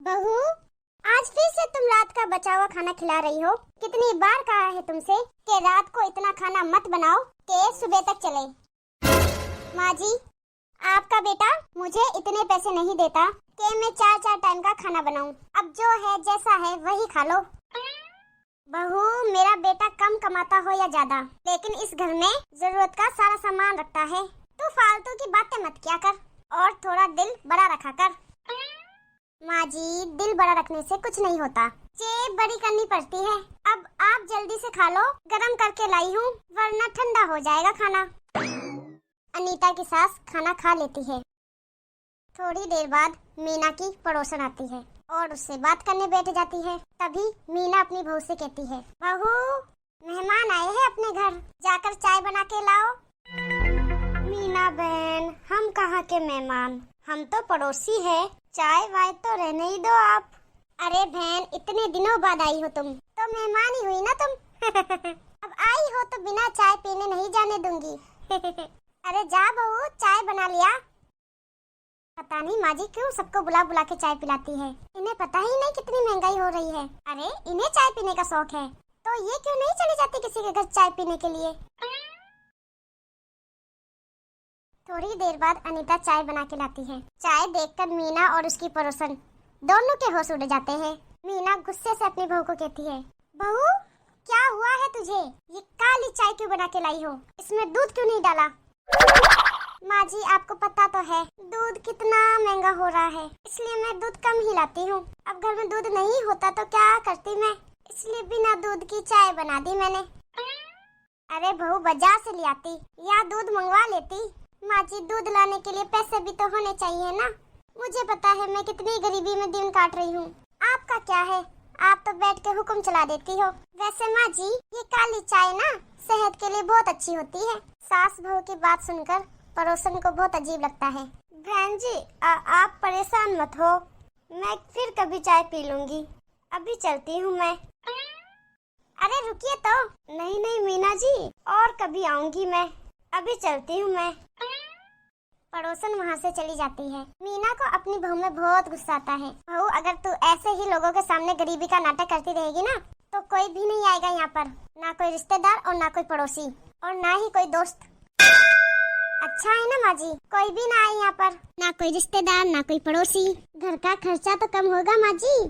बहू, आज फिर से तुम रात का बचा हुआ खाना खिला रही हो। कितनी बार कहा है तुमसे कि रात को इतना खाना मत बनाओ कि सुबह तक चले। माँ जी, आपका बेटा मुझे इतने पैसे नहीं देता कि मैं 4-4 टाइम का खाना बनाऊं। अब जो है जैसा है वही खा लो। बहू, मेरा बेटा कम कमाता हो या ज्यादा, लेकिन इस घर में जरूरत का सारा सामान रखता है। तू फालतू की बातें मत किया कर और थोड़ा दिल बड़ा रखा कर। माँ जी, दिल बड़ा रखने से कुछ नहीं होता, जेब बड़ी करनी पड़ती है। अब आप जल्दी से खा लो, गरम करके लाई हूँ, वरना ठंडा हो जाएगा खाना। अनीता की सास खाना खा लेती है। थोड़ी देर बाद मीना की पड़ोसन आती है और उससे बात करने बैठ जाती है। तभी मीना अपनी बहू से कहती है, बहू, मेहमान आए हैं अपने घर, जाकर चाय बना के लाओ। मीना बहन, हम कहाँ के मेहमान, हम तो पड़ोसी है, चाय वाय तो रहने ही दो आप। अरे बहन, इतने दिनों बाद आई हो तुम, तो मेहमान ही हुई ना तुम। अब आई हो तो बिना चाय पीने नहीं जाने दूंगी। अरे जा बहू, चाय बना लिया। पता नहीं माँ जी क्यों सबको बुला बुला के चाय पिलाती है। इन्हें पता ही नहीं कितनी महंगाई हो रही है। अरे इन्हें चाय पीने का शौक है तो ये क्यों नहीं चली जाती किसी के घर चाय पीने के लिए। थोड़ी देर बाद अनीता चाय बना के लाती है। चाय देखकर मीना और उसकी पड़ोसन दोनों के होश उड़ जाते हैं। मीना गुस्से से अपनी बहू को कहती है, बहू, क्या हुआ है तुझे? ये काली चाय क्यों बना के लाई हो? इसमें दूध क्यों नहीं डाला? माँ जी, आपको पता तो है दूध कितना महंगा हो रहा है, इसलिए मैं दूध कम ही लाती हूँ। अब घर में दूध नहीं होता तो क्या करती मैं, इसलिए बिना दूध की चाय बना दी मैंने। अरे बहू, बाजार से ले आती या दूध मंगवा लेती। माँ जी, दूध लाने के लिए पैसे भी तो होने चाहिए ना। मुझे पता है मैं कितनी गरीबी में दिन काट रही हूँ। आपका क्या है, आप तो बैठ के हुक्म चला देती हो। वैसे माँ जी, ये काली चाय ना सेहत के लिए बहुत अच्छी होती है। सास बहू की बात सुनकर पड़ोसन को बहुत अजीब लगता है। बहन जी, आप परेशान मत हो, मैं फिर कभी चाय पी लूंगी, अभी चलती हूँ मैं। अरे रुकिए तो। नहीं नहीं मीना जी, और कभी आऊंगी मैं, अभी चलती हूँ मैं। पड़ोसन वहाँ से चली जाती है। मीना को अपनी बहू में बहुत गुस्सा आता है। बहू, अगर तू ऐसे ही लोगों के सामने गरीबी का नाटक करती रहेगी ना, तो कोई भी नहीं आएगा यहाँ पर, ना कोई रिश्तेदार और ना कोई पड़ोसी और ना ही कोई दोस्त। अच्छा है ना माँ जी, कोई भी ना आए यहाँ पर, ना कोई रिश्तेदार ना कोई पड़ोसी। घर का खर्चा तो कम होगा माँ जी।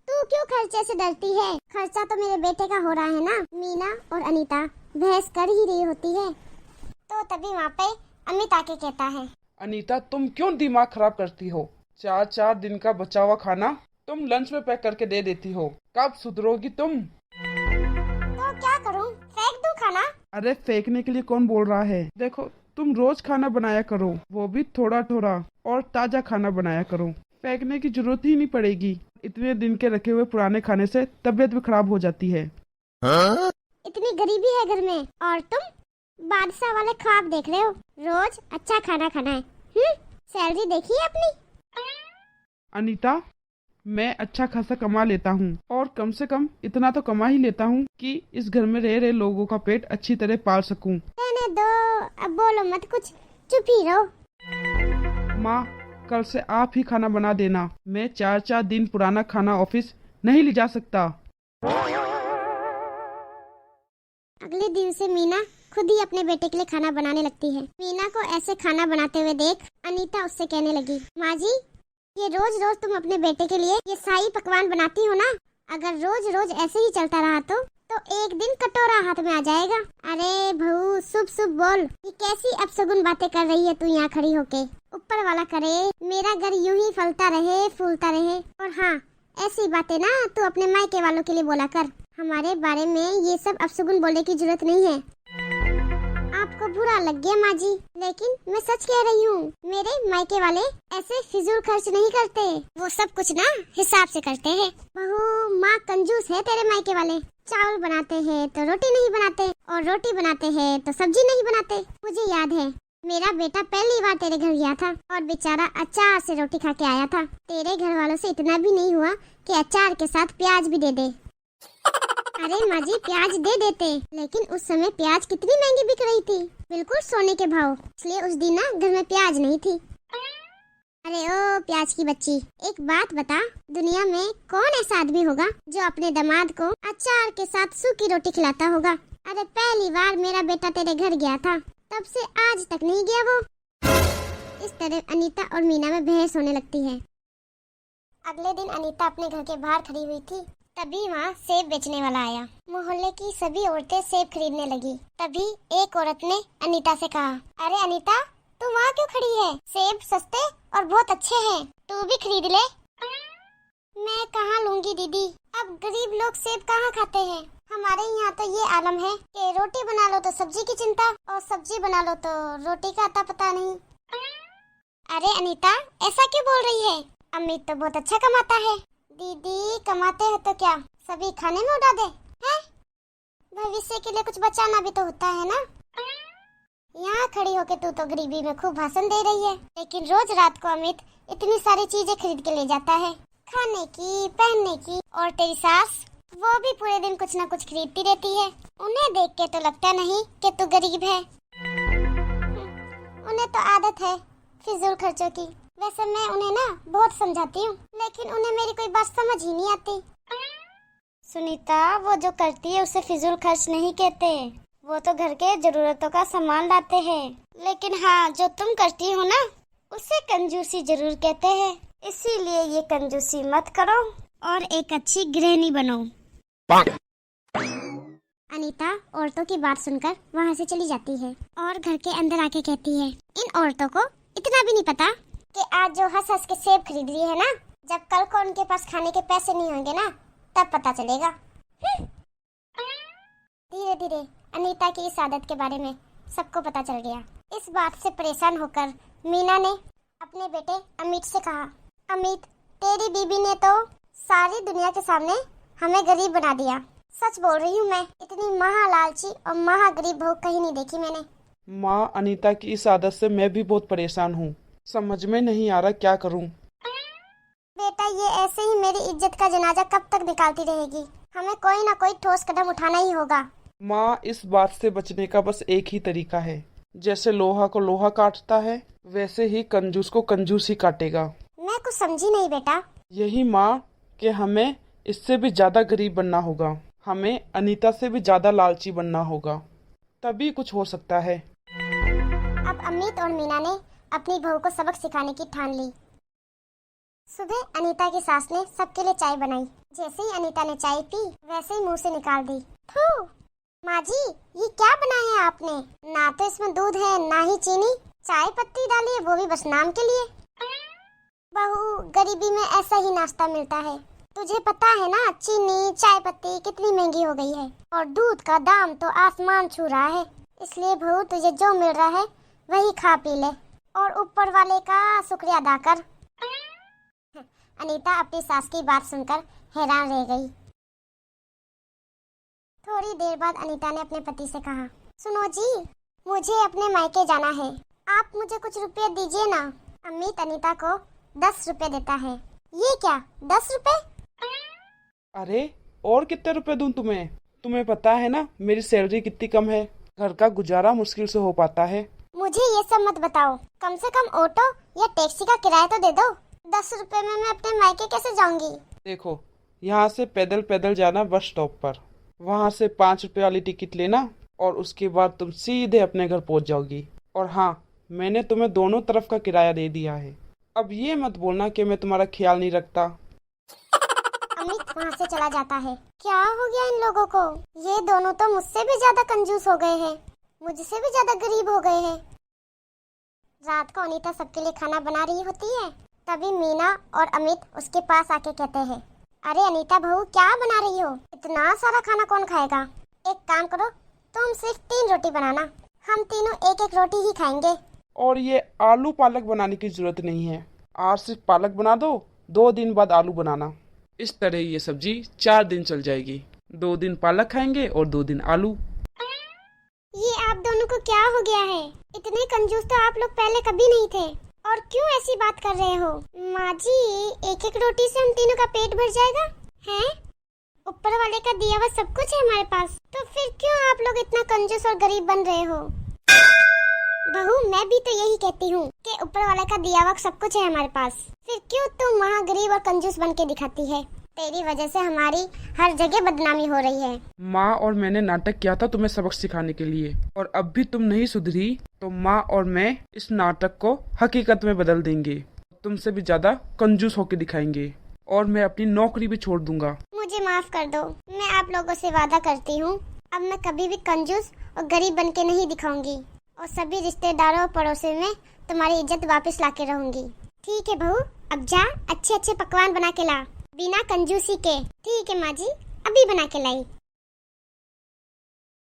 तू क्यों खर्चे से डरती है? खर्चा तो मेरे बेटे का हो रहा है ना। मीना और अनीता बहस कर ही रही होती है तो तभी वहाँ पे अमित आके कहता है, अनीता, तुम क्यों दिमाग खराब करती हो? 4-4 दिन का बचा हुआ खाना तुम लंच में पैक करके दे देती हो, कब सुधरोगी तुम? तो क्या करूं, फेंक दूं खाना? अरे फेंकने के लिए कौन बोल रहा है? देखो, तुम रोज खाना बनाया करो, वो भी थोड़ा थोड़ा, और ताजा खाना बनाया करो, फेंकने की जरूरत ही नहीं पड़ेगी। इतने दिन के रखे हुए पुराने खाने से तबीयत भी खराब हो जाती है। इतनी गरीबी है घर में और तुम बादशाह वाले ख्वाब देख रहे हो। रोज अच्छा खाना खाना है। सैलरी देखी है अपनी? अनीता, मैं अच्छा खासा कमा लेता हूँ, और कम से कम इतना तो कमा ही लेता हूँ कि इस घर में रह रहे लोगों का पेट अच्छी तरह पाल सकूं। रहने दो, अब बोलो मत कुछ, चुप ही रहो। माँ, कल से आप ही खाना बना देना। मैं 4-4 दिन पुराना खाना ऑफिस नहीं ले जा सकता। अगले दिन से मीना खुद ही अपने बेटे के लिए खाना बनाने लगती है। मीना को ऐसे खाना बनाते हुए देख अनीता उससे कहने लगी, माँ जी, ये रोज रोज तुम अपने बेटे के लिए ये शाही पकवान बनाती हो ना, अगर रोज रोज ऐसे ही चलता रहा तो एक दिन कटोरा हाथ में आ जाएगा। अरे बहू, शुभ शुभ बोल, ये कैसी अपशगुन बातें कर रही है तू यहाँ खड़ी होके? ऊपर वाला करे मेरा घर यूं ही फलता रहे फूलता रहे। और हाँ, ऐसी बातें ना तू अपने मायके वालों के लिए बोला कर, हमारे बारे में ये सब अपशगुन बोलने की जरूरत नहीं है। आपको बुरा लग गया माँ जी, लेकिन मैं सच कह रही हूँ, मेरे मायके वाले ऐसे फिजूल खर्च नहीं करते, वो सब कुछ ना हिसाब से करते हैं। बहू, माँ कंजूस है तेरे मायके वाले, चावल बनाते हैं तो रोटी नहीं बनाते, और रोटी बनाते हैं तो सब्जी नहीं बनाते। मुझे याद है, मेरा बेटा पहली बार तेरे घर गया था और बेचारा अचार से रोटी खा के आया था। तेरे घर वालों से इतना भी नहीं हुआ कि अचार के साथ प्याज भी दे दे। अरे माँ जी, प्याज दे देते, लेकिन उस समय प्याज कितनी महंगी बिक रही थी, बिल्कुल सोने के भाव, इसलिए उस दिन ना घर में प्याज नहीं थी। अरे ओ प्याज की बच्ची, एक बात बता, दुनिया में कौन ऐसा आदमी होगा जो अपने दामाद को अचार के साथ सूखी रोटी खिलाता होगा? अरे पहली बार मेरा बेटा तेरे घर गया था, तब से आज तक नहीं गया वो। इस तरह अनीता और मीना में बहस होने लगती है। अगले दिन अनीता अपने घर के बाहर खड़ी हुई थी, तभी वहाँ सेब बेचने वाला आया। मोहल्ले की सभी औरतें सेब खरीदने लगी। तभी एक औरत ने अनीता से कहा, अरे अनीता, तू वहाँ क्यों खड़ी है? सेब सस्ते और बहुत अच्छे हैं, तू भी खरीद ले। मैं कहाँ लूंगी दीदी, अब गरीब लोग सेब कहाँ खाते हैं। हमारे यहाँ तो ये आलम है कि रोटी बना लो तो सब्जी की चिंता, और सब्जी बना लो तो रोटी का अता पता नहीं। अरे अनीता, ऐसा क्यों बोल रही है? अमित तो बहुत अच्छा कमाता है। दीदी कमाते हैं तो क्या सभी खाने में उड़ा दे हैं? भविष्य के लिए कुछ बचाना भी तो होता है ना। यहाँ खड़ी होके तू तो गरीबी में खूब भाषण दे रही है, लेकिन रोज रात को अमित इतनी सारी चीजें खरीद के ले जाता है, खाने की, पहनने की। और तेरी सास, वो भी पूरे दिन कुछ न कुछ खरीदती रहती है। उन्हें देख के तो लगता नहीं कि तू गरीब है। उन्हें तो आदत है फिजूल खर्चों की। वैसे मैं उन्हें ना बहुत समझाती हूँ, लेकिन उन्हें मेरी कोई बात समझ ही नहीं आती। सुनीता, वो जो करती है उसे फिजूल खर्च नहीं कहते, वो तो घर के जरूरतों का सामान लाते हैं। लेकिन हाँ, जो तुम करती हो ना, उसे कंजूसी जरूर कहते हैं। इसीलिए ये कंजूसी मत करो और एक अच्छी गृहिणी बनो। अनीता औरतों की बात सुनकर वहाँ से चली जाती है और घर के अंदर आके कहती है, इन औरतों को इतना भी नहीं पता कि आज जो हंस हंस के सेब खरीद लिए है ना, जब कल को उनके पास खाने के पैसे नहीं होंगे ना, तब पता चलेगा। धीरे धीरे अनीता की इस आदत के बारे में सबको पता चल गया। इस बात से परेशान होकर मीना ने अपने बेटे अमित से कहा, अमित, तेरी बीबी ने तो सारी दुनिया के सामने हमें गरीब बना दिया। सच बोल रही हूँ मैं, इतनी महालालची और महागरीब बहू कहीं नहीं देखी मैंने। माँ, अनीता की इस आदत से मैं भी बहुत परेशान हूँ, समझ में नहीं आ रहा क्या करूँ। बेटा, ये ऐसे ही मेरी इज्जत का जनाजा कब तक निकालती रहेगी? हमें कोई ना कोई ठोस कदम उठाना ही होगा। माँ, इस बात से बचने का बस एक ही तरीका है, जैसे लोहा को लोहा काटता है, वैसे ही कंजूस को कंजूस ही काटेगा। मैं कुछ समझी नहीं बेटा। यही माँ, कि हमें इससे भी ज्यादा गरीब बनना होगा, हमें अनीता से भी ज्यादा लालची बनना होगा, तभी कुछ हो सकता है। अब अमित और मीना ने अपनी बहू को सबक सिखाने की ठान ली। सुबह अनीता की सास ने सबके लिए चाय बनाई। जैसे ही अनीता ने चाय पी, वैसे ही मुंह से निकाल दी, थू। माँ जी, ये क्या बनाया है आपने? ना तो इसमें दूध है, ना ही चीनी, चाय पत्ती डाली है, वो भी बस नाम के लिए। बहू, गरीबी में ऐसा ही नाश्ता मिलता है। तुझे पता है ना, चीनी, चाय पत्ती कितनी महंगी हो गई है, और दूध का दाम तो आसमान छू रहा है। इसलिए बहू, तुझे जो मिल रहा है वही खा पी ले, और ऊपर वाले का शुक्रिया अदा कर। अनीता अपनी सास की बात सुनकर हैरान रह गई। थोड़ी देर बाद अनीता ने अपने पति से कहा, सुनो जी, मुझे अपने मायके जाना है, आप मुझे कुछ रुपए दीजिए ना। अमित अनीता को 10 रुपए देता है। ये क्या, 10 रुपए? अरे, और कितने रुपए दूं तुम्हें? तुम्हें पता है ना मेरी सैलरी कितनी कम है, घर का गुजारा मुश्किल से हो पाता है। मुझे ये सब मत बताओ, कम से कम ऑटो या टैक्सी का किराया तो दे दो। 10 रुपए में मैं अपने मायके कैसे जाऊंगी? देखो, यहाँ से पैदल पैदल जाना बस स्टॉप पर, वहाँ से 5 रुपए वाली टिकट लेना, और उसके बाद तुम सीधे अपने घर पहुँच जाओगी। और हाँ, मैंने तुम्हें दोनों तरफ का किराया दे दिया है। अब ये मत बोलना कि मैं तुम्हारा ख्याल नहीं रखता। अमित वहाँ से चला जाता है। क्या हो गया इन लोगों को? ये दोनों तो मुझसे भी ज्यादा कंजूस हो गए हैं, मुझसे भी ज्यादा गरीब हो गए हैं। रात को अनीता सबके लिए खाना बना रही होती है, तभी मीना और अमित उसके पास आके कहते हैं, अरे अनीता बहू, क्या बना रही हो? इतना सारा खाना कौन खाएगा? एक काम करो, तुम सिर्फ 3 रोटी बनाना, हम तीनों एक एक रोटी ही खाएंगे। और ये आलू पालक बनाने की जरूरत नहीं है, आज सिर्फ पालक बना दो, 2 दिन बाद आलू बनाना। इस तरह ये सब्जी 4 दिन चल जाएगी, 2 दिन पालक खाएंगे और 2 दिन आलू। ये आप दोनों को क्या हो गया है? इतने कंजूस तो आप लोग पहले कभी नहीं थे, और क्यों ऐसी बात कर रहे हो? माँ जी, एक एक रोटी से हम तीनों का पेट भर जाएगा हैं? ऊपर वाले का दिया हुआ सब कुछ है हमारे पास, तो फिर क्यों आप लोग इतना कंजूस और गरीब बन रहे हो? बहू मैं भी तो यही कहती हूँ कि ऊपर वाले का दिया हुआ सब कुछ है हमारे पास, फिर क्यों तुम वहाँ गरीब और कंजूस बन के दिखाती है। तेरी वजह से हमारी हर जगह बदनामी हो रही है। माँ और मैंने नाटक किया था तुम्हें सबक सिखाने के लिए, और अब भी तुम नहीं सुधरी तो माँ और मैं इस नाटक को हकीकत में बदल देंगे। तुमसे भी ज्यादा कंजूस होके दिखाएंगे और मैं अपनी नौकरी भी छोड़ दूंगा। मुझे माफ कर दो, मैं आप लोगों से वादा करती हूँ अब मैं कभी भी कंजूस और गरीब बन के नहीं दिखाऊंगी और सभी रिश्तेदारों और पड़ोसियों में तुम्हारी इज्जत वापस ला के रहूंगी। ठीक है बहू, अब जा अच्छे अच्छे पकवान बना के ला बिना कंजूसी के। ठीक है माँ जी, अभी बना के लाई।